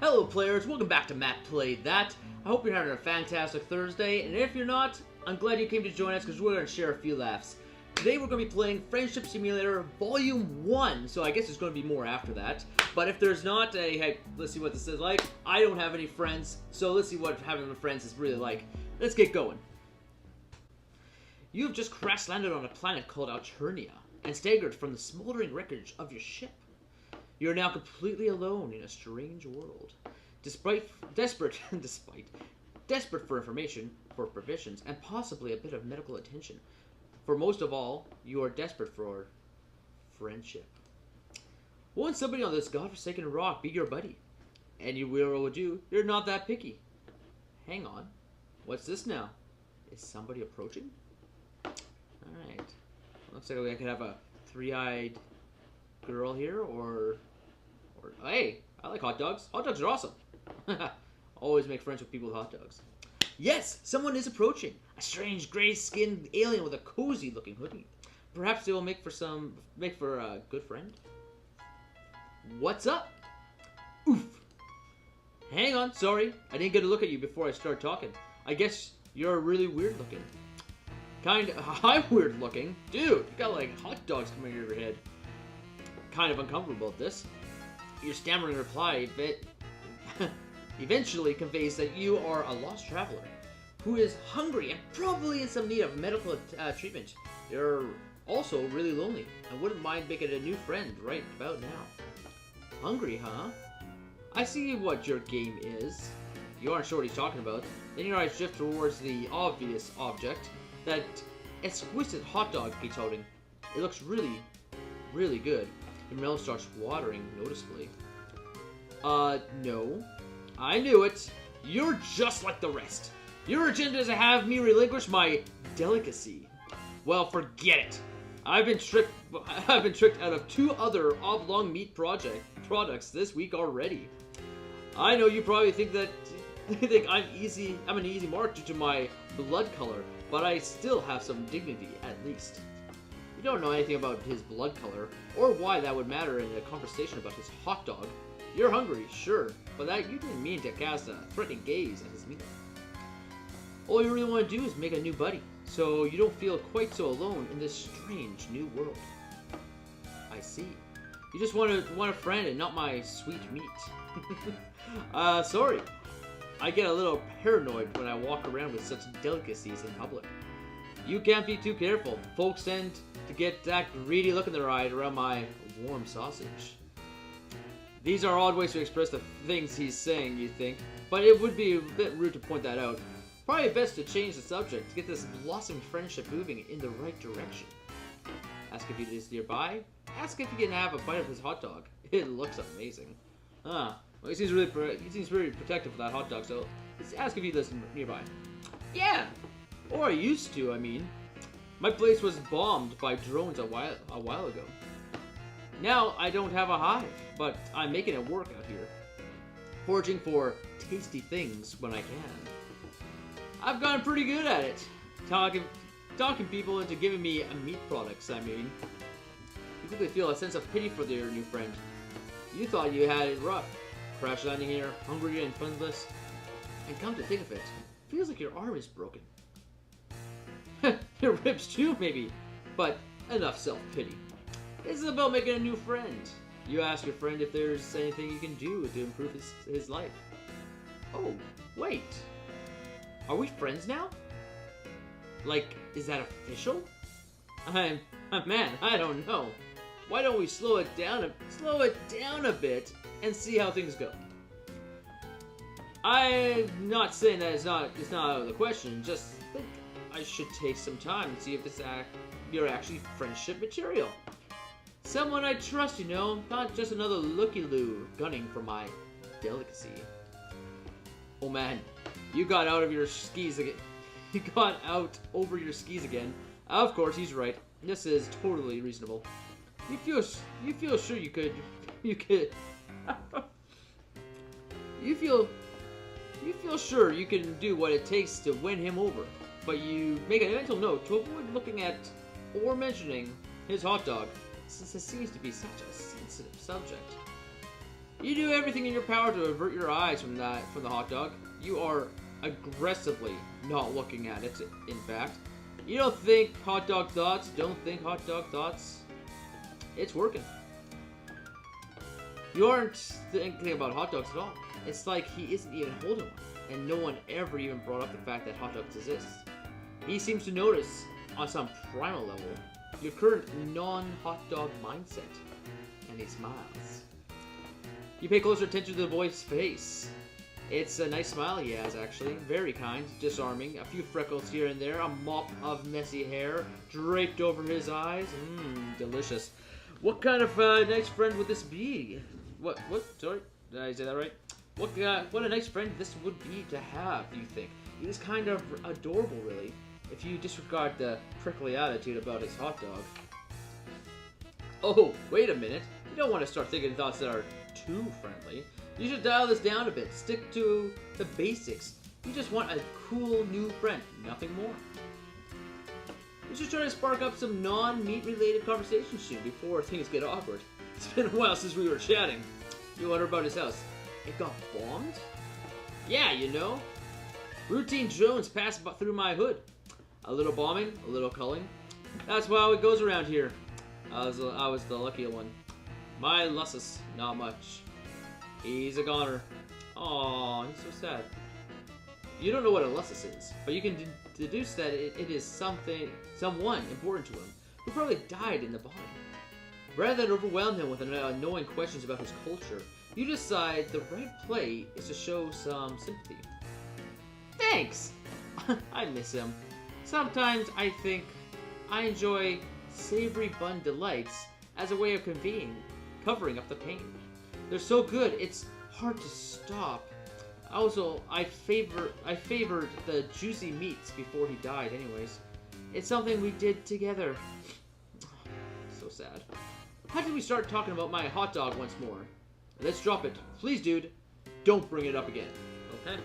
Hello players, welcome back to Matt Played That. I hope you're having a fantastic Thursday, and if you're not, I'm glad you came to join us because we're going to share a few laughs. Today we're going to be playing Friendship Simulator Volume 1, so I guess there's going to be more after that. But if there's not, hey, let's see what this is like. I don't have any friends, so let's see what having friends is really like. Let's get going. You have just crash-landed on a planet called Alternia, and staggered from the smoldering wreckage of your ship. You are now completely alone in a strange world. Desperate for information, for provisions, and possibly a bit of medical attention. For most of all, you are desperate for friendship. Won't somebody on this godforsaken rock be your buddy? And you will do, you're not that picky. Hang on. What's this now? Is somebody approaching? Alright. Looks like I could have a three-eyed girl here, or hey, I like hot dogs. Hot dogs are awesome. Always make friends with people with hot dogs. Yes, someone is approaching. A strange gray-skinned alien with a cozy-looking hoodie. Perhaps they will make for a good friend. What's up? Oof. Hang on, sorry. I didn't get a look at you before I started talking. I guess you're really weird looking. I'm weird looking. Dude, you got like hot dogs coming out of your head. Kind of uncomfortable with this. Your stammering reply eventually conveys that you are a lost traveler who is hungry and probably in some need of medical treatment. You're also really lonely and wouldn't mind making a new friend right about now. Hungry, huh? I see what your game is. You aren't sure what he's talking about. Then your eyes shift towards the obvious object, that exquisite hot dog he's holding. It looks really, really good. Your mouth starts watering noticeably. No. I knew it. You're just like the rest. Your agenda is to have me relinquish my delicacy. Well, forget it. I've been tricked out of 2 other oblong meat products this week already. I know you probably think I'm an easy mark due to my blood color, but I still have some dignity at least. You don't know anything about his blood color, or why that would matter in a conversation about his hot dog. You're hungry, sure, but that you didn't mean to cast a threatening gaze at his meal. All you really want to do is make a new buddy, so you don't feel quite so alone in this strange new world. I see. You just want a friend and not my sweet meat. Sorry. I get a little paranoid when I walk around with such delicacies in public. You can't be too careful. Folks tend to get that greedy look in their eye around my warm sausage. These are odd ways to express the things he's saying, you think, but it would be a bit rude to point that out. Probably best to change the subject to get this blossoming friendship moving in the right direction. Ask if he is nearby. Ask if you can have a bite of his hot dog. It looks amazing. Well, he seems very protective of that hot dog, so let's ask if he lives nearby. Yeah! Or I used to, I mean. My place was bombed by drones a while ago. Now I don't have a hive, but I'm making it work out here. Foraging for tasty things when I can. I've gotten pretty good at it. Talking people into giving me meat products, I mean. You quickly feel a sense of pity for your new friend. You thought you had it rough. Crash landing here, hungry and friendless. And come to think of it, feels like your arm is broken. Your ribs too, maybe. But enough self-pity. This is about making a new friend. You ask your friend if there's anything you can do to improve his life. Oh, wait. Are we friends now? Like, is that official? Man, I don't know. Why don't we slow it down a bit and see how things go? I'm not saying that it's not out of the question. Just think I should take some time and see if you're actually friendship material. Someone I trust, you know, not just another looky-loo gunning for my delicacy. Oh man, you got out of your skis again. You got out over your skis again. Of course, he's right. This is totally reasonable. You feel sure you could. You feel sure you can do what it takes to win him over, but you make a mental note to avoid looking at or mentioning his hot dog, since it seems to be such a sensitive subject. You do everything in your power to avert your eyes from the hot dog. You are aggressively not looking at it, in fact. You don't think hot dog thoughts, don't think hot dog thoughts. It's working. You aren't thinking about hot dogs at all. It's like he isn't even holding one, and no one ever even brought up the fact that hot dogs exist. He seems to notice, on some primal level, your current non-hot dog mindset, and he smiles. You pay closer attention to the boy's face. It's a nice smile he has, actually. Very kind, disarming. A few freckles here and there, a mop of messy hair draped over his eyes. Delicious. What kind of nice friend would this be? What? Sorry, did I say that right? What a nice friend this would be to have, do you think? He is kind of adorable, really, if you disregard the prickly attitude about his hot dog. Oh, wait a minute. You don't want to start thinking thoughts that are too friendly. You should dial this down a bit. Stick to the basics. You just want a cool new friend, nothing more. You should try to spark up some non-meat related conversation soon before things get awkward. It's been a while since we were chatting. You wonder about his house. It got bombed? Yeah, you know. Routine drones pass through my hood. A little bombing, a little culling. That's how it goes around here. I was the lucky one. My Lussus, not much. He's a goner. Aww, he's so sad. You don't know what a Lussus is, but you can deduce that it is someone important to him, who probably died in the bombing. Rather than overwhelm him with annoying questions about his culture, you decide the right play is to show some sympathy. Thanks! I miss him. Sometimes I think I enjoy savory bun delights as a way of covering up the pain. They're so good, it's hard to stop. Also, I favored the juicy meats before he died anyways. It's something we did together. So sad. How did we start talking about my hot dog once more? Let's drop it. Please, dude, don't bring it up again. Okay.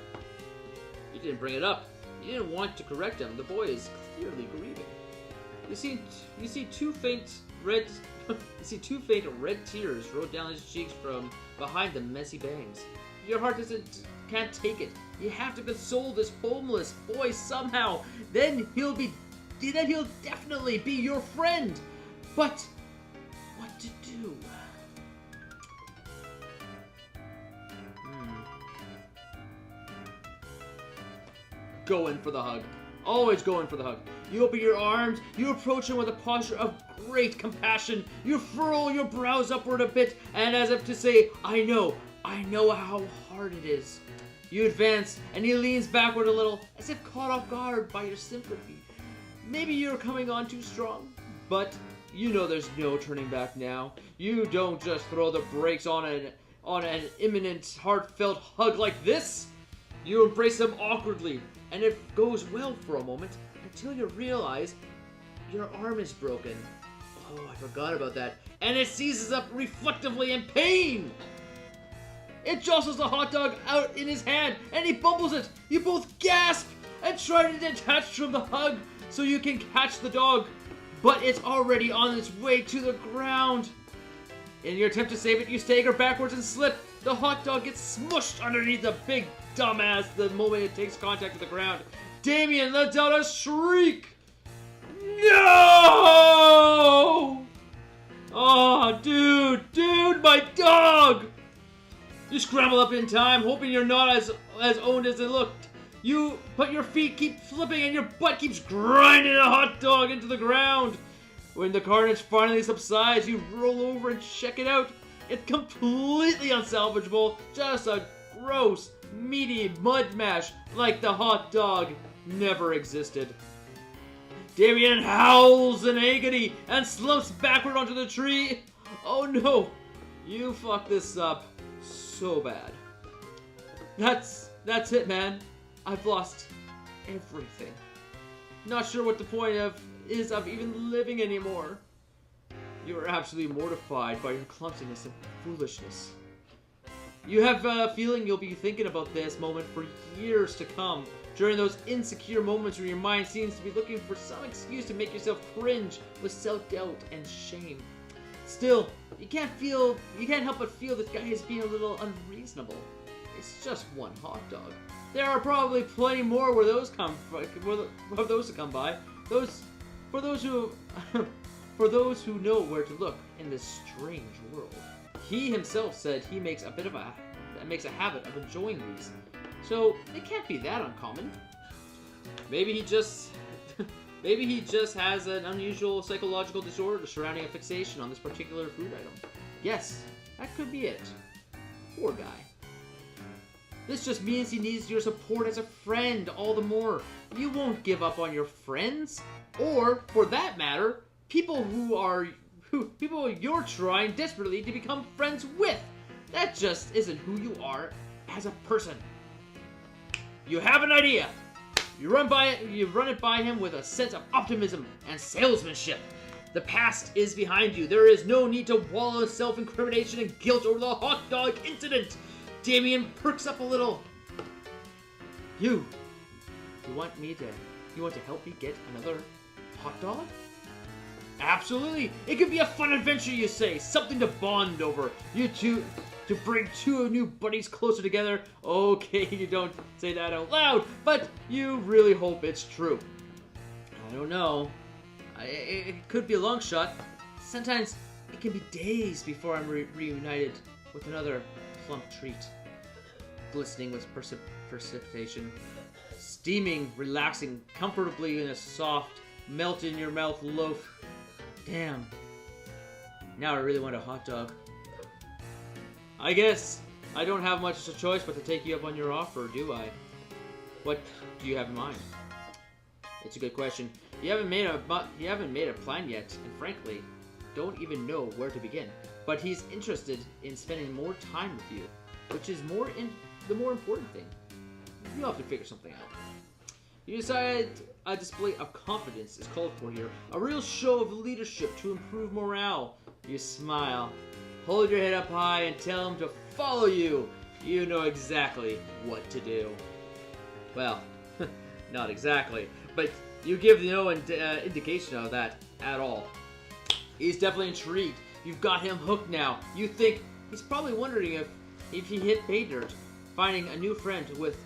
You didn't bring it up. You didn't want to correct him. The boy is clearly grieving. You see two faint red tears roll down his cheeks from behind the messy bangs. Your heart can't take it. You have to console this homeless boy somehow. Then he'll definitely be your friend. But what to do? Go in for the hug. Always go in for the hug. You open your arms, you approach him with a posture of great compassion. You furrow your brows upward a bit, and as if to say, I know how hard it is. You advance, and he leans backward a little, as if caught off guard by your sympathy. Maybe you're coming on too strong, but you know there's no turning back now. You don't just throw the brakes on an imminent, heartfelt hug like this. You embrace him awkwardly, and it goes well for a moment until you realize your arm is broken. Oh, I forgot about that. And it seizes up reflectively in pain. It jostles the hot dog out in his hand, and he bumbles it. You both gasp and try to detach from the hug so you can catch the dog, but it's already on its way to the ground. In your attempt to save it, you stagger backwards and slip. The hot dog gets smushed underneath the big dumbass the moment it takes contact with the ground. Damien lets out a shriek. No! Oh, dude, my dog! You scramble up in time, hoping you're not as owned as it looked. But your feet keep flipping and your butt keeps grinding a hot dog into the ground. When the carnage finally subsides, you roll over and check it out. It's completely unsalvageable, just a gross, meaty mud mash like the hot dog never existed. Damien howls in agony and slumps backward onto the tree. Oh no, you fucked this up so bad. That's it, man. I've lost everything. Not sure what the point is of even living anymore. You are absolutely mortified by your clumsiness and foolishness. You have a feeling you'll be thinking about this moment for years to come, during those insecure moments where your mind seems to be looking for some excuse to make yourself cringe with self-doubt and shame. Still, you can't help but feel this guy is being a little unreasonable. It's just one hot dog. There are probably plenty more where those come from, of those to come by. For those who know where to look in this strange world. He himself said he makes a habit of enjoying these, so it can't be that uncommon. Maybe he just has an unusual psychological disorder surrounding a fixation on this particular food item. Yes, that could be it. Poor guy. This just means he needs your support as a friend all the more. You won't give up on your friends, or, for that matter, people you're trying desperately to become friends with. That just isn't who you are as a person. You have an idea. You run it by him with a sense of optimism and salesmanship. The past is behind you. There is no need to wallow in self-incrimination and guilt over the hot dog incident. Deimen perks up a little. You want to help me get another hot dog? Absolutely. It could be a fun adventure, you say. Something to bond over. You two, to bring two new buddies closer together. Okay, you don't say that out loud, but you really hope it's true. I don't know. It could be a long shot. Sometimes it can be days before I'm reunited with another plump treat. Glistening with precipitation. Steaming, relaxing comfortably in a soft, melt-in-your-mouth loaf. Damn. Now I really want a hot dog. I guess I don't have much of a choice but to take you up on your offer, do I? What do you have in mind? It's a good question. You haven't made a plan yet, and frankly, don't even know where to begin. But he's interested in spending more time with you, which is the more important thing. You'll have to figure something out. You decide a display of confidence is called for here. A real show of leadership to improve morale. You smile. Hold your head up high and tell him to follow you. You know exactly what to do. Well, not exactly, but you give no indication of that at all. He's definitely intrigued. You've got him hooked now. You think he's probably wondering if he hit pay dirt, finding a new friend with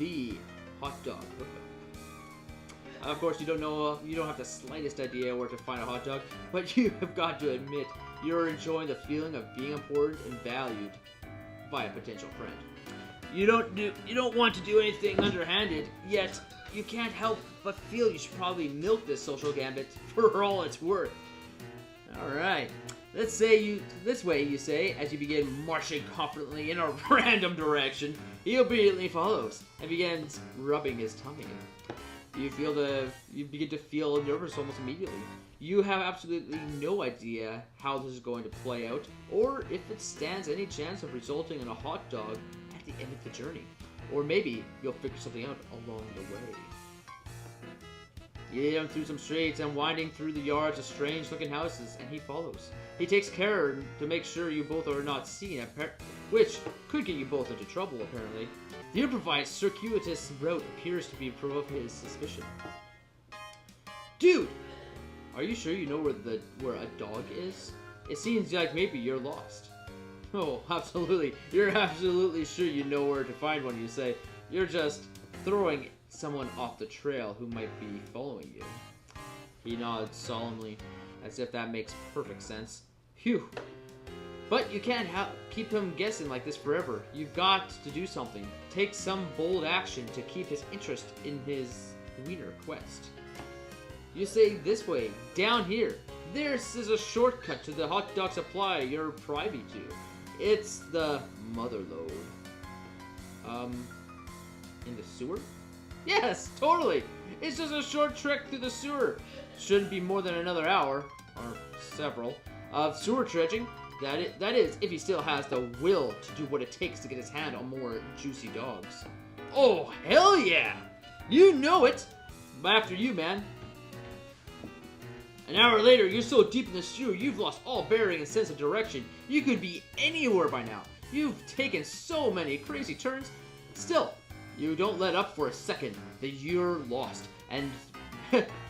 the hot dog hookup. Of course, you don't have the slightest idea where to find a hot dog, but you have got to admit you're enjoying the feeling of being important and valued by a potential friend. You don't want to do anything underhanded, yet you can't help but feel you should probably milk this social gambit for all it's worth. Alright, this way you say, as you begin marching confidently in a random direction. He obediently follows and begins rubbing his tummy. You begin to feel nervous almost immediately. You have absolutely no idea how this is going to play out, or if it stands any chance of resulting in a hot dog at the end of the journey. Or maybe you'll figure something out along the way. You lead him through some streets and winding through the yards of strange-looking houses, and he follows. He takes care to make sure you both are not seen, which could get you both into trouble, apparently. The improvised circuitous route appears to be proof of his suspicion. Dude! Are you sure you know where a dog is? It seems like maybe you're lost. Oh, absolutely. You're absolutely sure you know where to find one, you say. You're just throwing someone off the trail who might be following you. He nods solemnly, as if that makes perfect sense. Phew. But you can't keep him guessing like this forever. You've got to do something. Take some bold action to keep his interest in his wiener quest. You say this way, down here. This is a shortcut to the hot dog supply you're privy to. It's the mother lode. In the sewer? Yes, totally. It's just a short trek through the sewer. Shouldn't be more than another hour, or several, of sewer dredging. That is, if he still has the will to do what it takes to get his hand on more juicy dogs. Oh, hell yeah! You know it! After you, man. An hour later, you're so deep in the sewer, you've lost all bearing and sense of direction. You could be anywhere by now. You've taken so many crazy turns. Still, you don't let up for a second that you're lost. And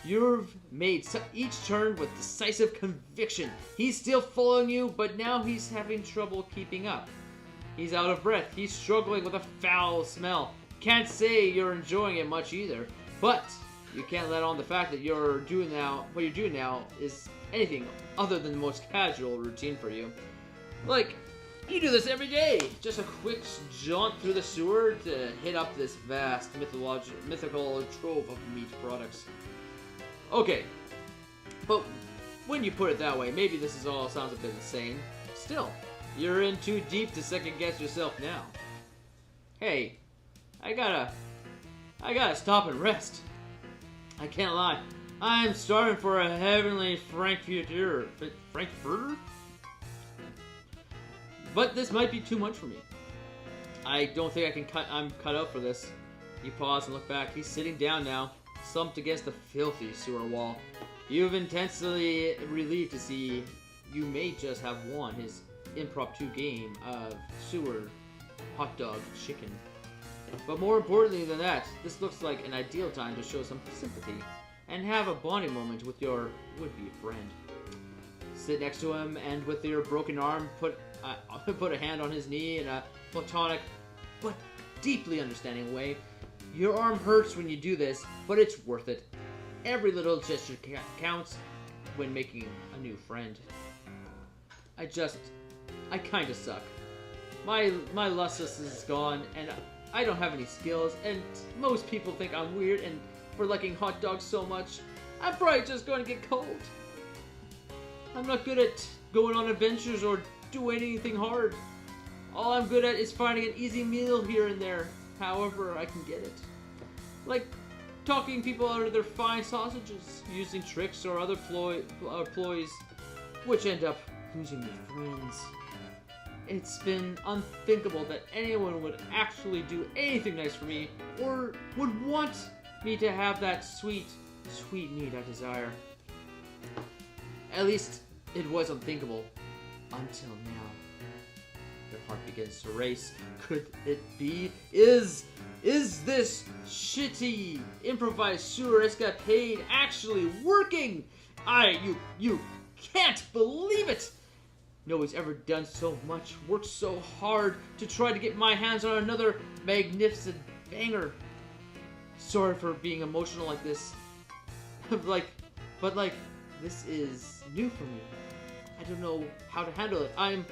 You've made each turn with decisive conviction. He's still following you, but now he's having trouble keeping up. He's out of breath. He's struggling with a foul smell. Can't say you're enjoying it much either, but you can't let on the fact that what you're doing now is anything other than the most casual routine for you. Like, you do this every day. Just a quick jaunt through the sewer to hit up this vast mythical trove of meat products. Okay, but when you put it that way, maybe this all sounds a bit insane. Still, you're in too deep to second guess yourself now. Hey, I gotta stop and rest. I can't lie, I'm starving for a heavenly Frankfurter? But this might be too much for me. I don't think I'm cut out for this. You pause and look back. He's sitting down now, slumped against the filthy sewer wall. You've intensely relieved to see you may just have won his impromptu game of sewer hot dog chicken. But more importantly than that, this looks like an ideal time to show some sympathy and have a bonding moment with your would-be friend. Sit next to him and with your broken arm, put a hand on his knee in a platonic but deeply understanding way. Your arm hurts when you do this, but it's worth it. Every little gesture counts when making a new friend. I kinda suck. My lustus is gone, and I don't have any skills, and most people think I'm weird, and for liking hot dogs so much, I'm probably just going to get cold. I'm not good at going on adventures or doing anything hard. All I'm good at is finding an easy meal here and there, however I can get it. Like talking people out of their fine sausages, using tricks or other ploys, which end up losing your friends. It's been unthinkable that anyone would actually do anything nice for me, or would want me to have that sweet, sweet need I desire. At least, it was unthinkable. Until now. Your heart begins to race. Could it be? Is this shitty improvised sewer escapade actually working? You can't believe it! Nobody's ever done so much, worked so hard to try to get my hands on another magnificent banger. Sorry for being emotional like this. but this is new for me. I don't know how to handle it. I'm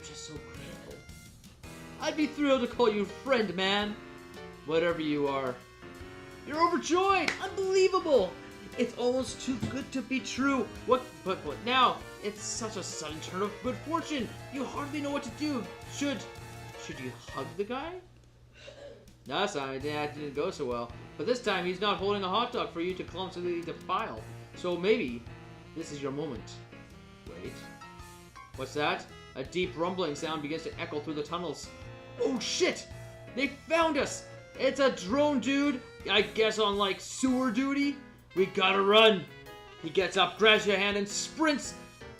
just so grateful. I'd be thrilled to call you friend, man. Whatever you are. You're overjoyed! Unbelievable! It's almost too good to be true. But what now? It's such a sudden turn of good fortune. You hardly know what to do. Should you hug the guy? Last time that didn't go so well. But this time he's not holding a hot dog for you to clumsily defile. So maybe this is your moment. Wait. What's that? A deep rumbling sound begins to echo through the tunnels. Oh shit! They found us! It's a drone dude, I guess on like sewer duty. We gotta run. He gets up, grabs your hand, and sprints.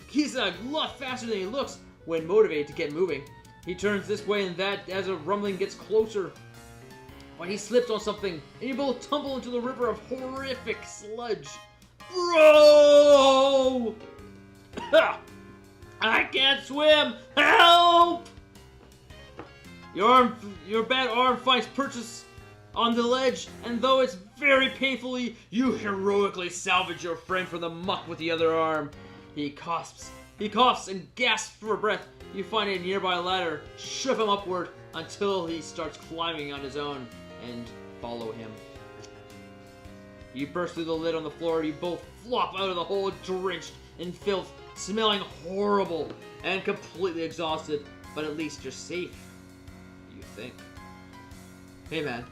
He's a lot faster than he looks when motivated to get moving. He turns this way and that as a rumbling gets closer. But he slips on something, and you both tumble into the river of horrific sludge. Bro! I can't swim! Help! Your bad arm finds purchase on the ledge, and though it's very painfully, you heroically salvage your friend from the muck with the other arm. He coughs and gasps for breath. You find a nearby ladder, shove him upward until he starts climbing on his own, and follow him. You burst through the lid on the floor. You both flop out of the hole, drenched in filth, smelling horrible and completely exhausted, but at least you're safe, you think. Hey man,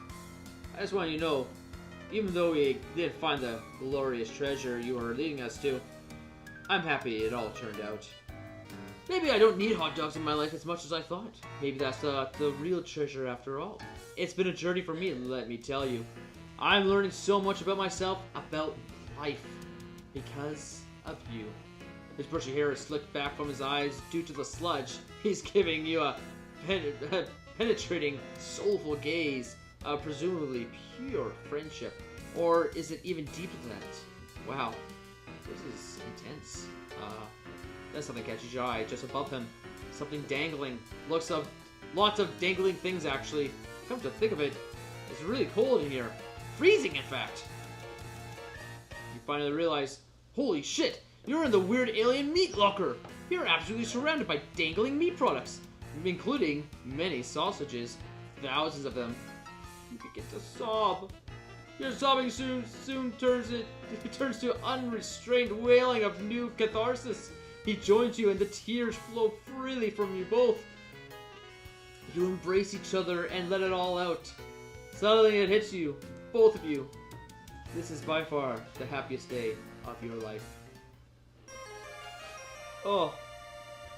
I just want you to know, even though we didn't find the glorious treasure you were leading us to, I'm happy it all turned out. Maybe I don't need hot dogs in my life as much as I thought. Maybe that's the real treasure after all. It's been a journey for me, let me tell you. I'm learning so much about myself, about life, because of you. His bushy hair is slicked back from his eyes due to the sludge. He's giving you a penetrating, soulful gaze of presumably pure friendship. Or is it even deeper than that? Wow, this is intense. There's something catches your eye just above him. Something dangling. Lots of dangling things, actually. Come to think of it, it's really cold in here. Freezing, in fact. You finally realize, holy shit, you're in the weird alien meat locker. You're absolutely surrounded by dangling meat products, including many sausages, thousands of them. You begin to sob. Your sobbing soon turns to unrestrained wailing of new catharsis. He joins you and the tears flow freely from you both. You embrace each other and let it all out. Suddenly it hits you, both of you. This is by far the happiest day of your life. Oh,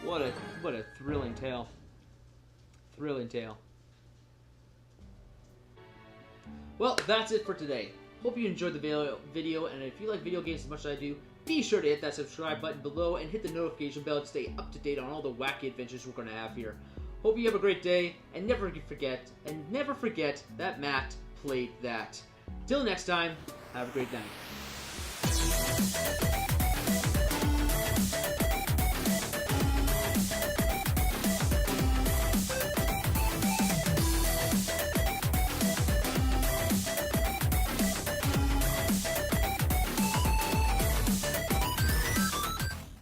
what a thrilling tale. Thrilling tale. Well, that's it for today. Hope you enjoyed the video, and if you like video games as much as I do, be sure to hit that subscribe button below and hit the notification bell to stay up to date on all the wacky adventures we're going to have here. Hope you have a great day, and never forget that Matt played that. Till next time, have a great night.